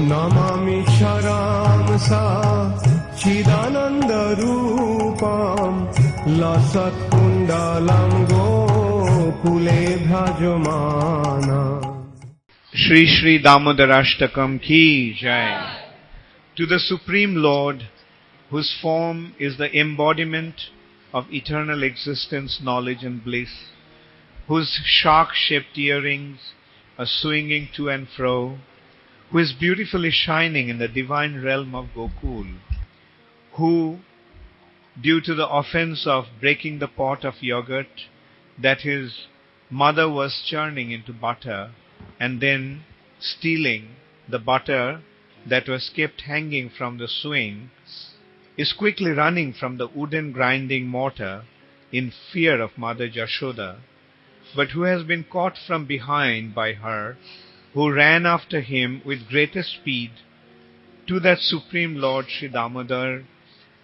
Namami Charan sa Chidananda Rupam Lasat Kundalam Gokule Bhajamana. Shri Shri Damodarashtakam ki jai. To the Supreme Lord, whose form is the embodiment of eternal existence, knowledge and bliss, whose shark-shaped earrings are swinging to and fro, who is beautifully shining in the divine realm of Gokul, who, due to the offense of breaking the pot of yogurt that his mother was churning into butter, and then stealing the butter that was kept hanging from the swing, is quickly running from the wooden grinding mortar in fear of Mother Jashoda, but who has been caught from behind by her, who ran after him with greatest speed. To that Supreme Lord Sri Damodar,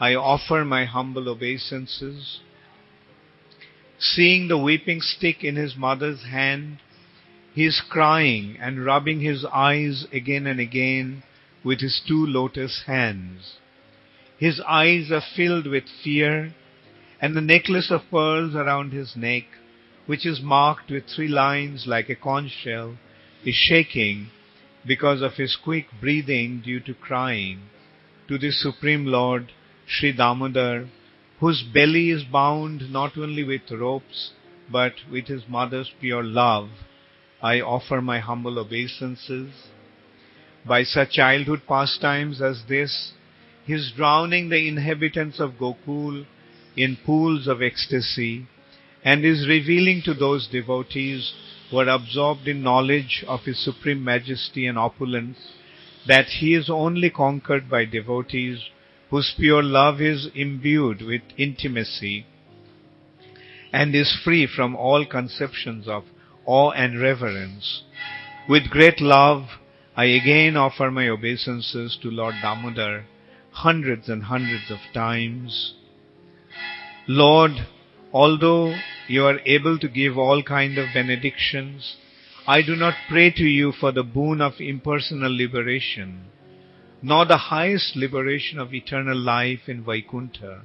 I offer my humble obeisances. Seeing the weeping stick in his mother's hand, he is crying and rubbing his eyes again and again with his two lotus hands. His eyes are filled with fear, and the necklace of pearls around his neck, which is marked with 3 lines like a conch shell, is shaking because of his quick breathing due to crying. To the Supreme Lord, Sri Damodar, whose belly is bound not only with ropes, but with his mother's pure love, I offer my humble obeisances. By such childhood pastimes as this, he is drowning the inhabitants of Gokul in pools of ecstasy, and is revealing to those devotees who are absorbed in knowledge of his supreme majesty and opulence that he is only conquered by devotees whose pure love is imbued with intimacy and is free from all conceptions of awe and reverence. With great love, I again offer my obeisances to Lord Damodar hundreds and hundreds of times. Lord, although you are able to give all kind of benedictions, I do not pray to you for the boon of impersonal liberation, nor the highest liberation of eternal life in Vaikuntha,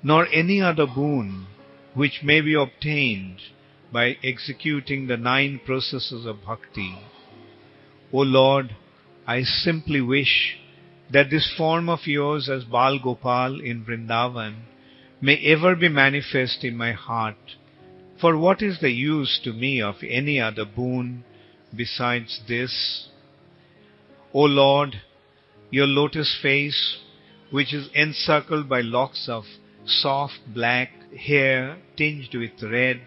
nor any other boon which may be obtained by executing the 9 processes of bhakti. O Lord, I simply wish that this form of yours as Bal Gopal in Vrindavan may ever be manifest in my heart. For what is the use to me of any other boon besides this? O Lord, your lotus face, which is encircled by locks of soft black hair tinged with red,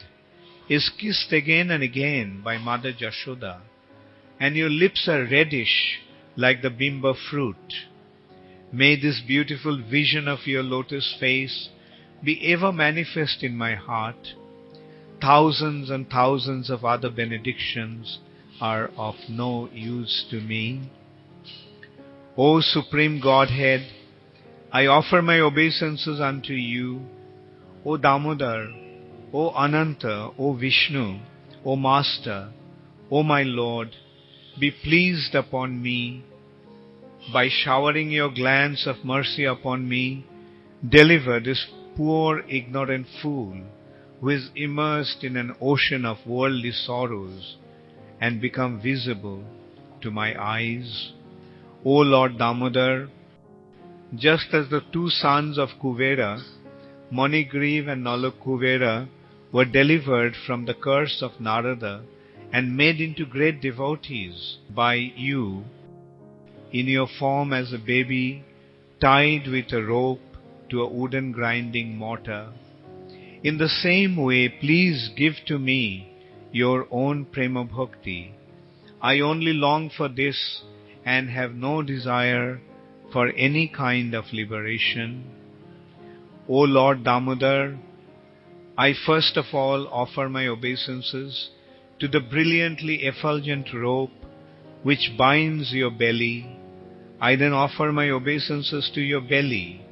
is kissed again and again by Mother Jashoda, and your lips are reddish like the bimba fruit. May this beautiful vision of your lotus face be ever manifest in my heart. Thousands and thousands of other benedictions are of no use to me. O Supreme Godhead, I offer my obeisances unto you, O Damodar, O Ananta, O Vishnu, O Master, O my Lord, be pleased upon me. By showering your glance of mercy upon me, deliver this poor ignorant fool who is immersed in an ocean of worldly sorrows and become visible to my eyes. O Lord Damodar, just as the 2 sons of Kuvera, Manigriv and Nalakuvera, were delivered from the curse of Narada and made into great devotees by you, in your form as a baby tied with a rope to a wooden grinding mortar, in the same way, please give to me your own prema bhakti. I only long for this and have no desire for any kind of liberation. O Lord Damodar, I first of all offer my obeisances to the brilliantly effulgent rope which binds your belly. I then offer my obeisances to your belly,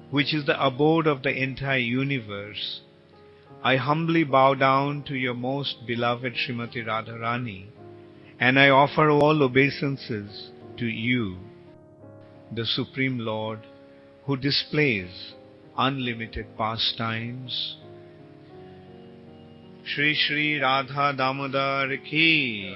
which is the abode of the entire universe. I humbly bow down to your most beloved Srimati Radharani, and I offer all obeisances to you, the Supreme Lord, who displays unlimited pastimes. Shri Shri Radha Damodar ki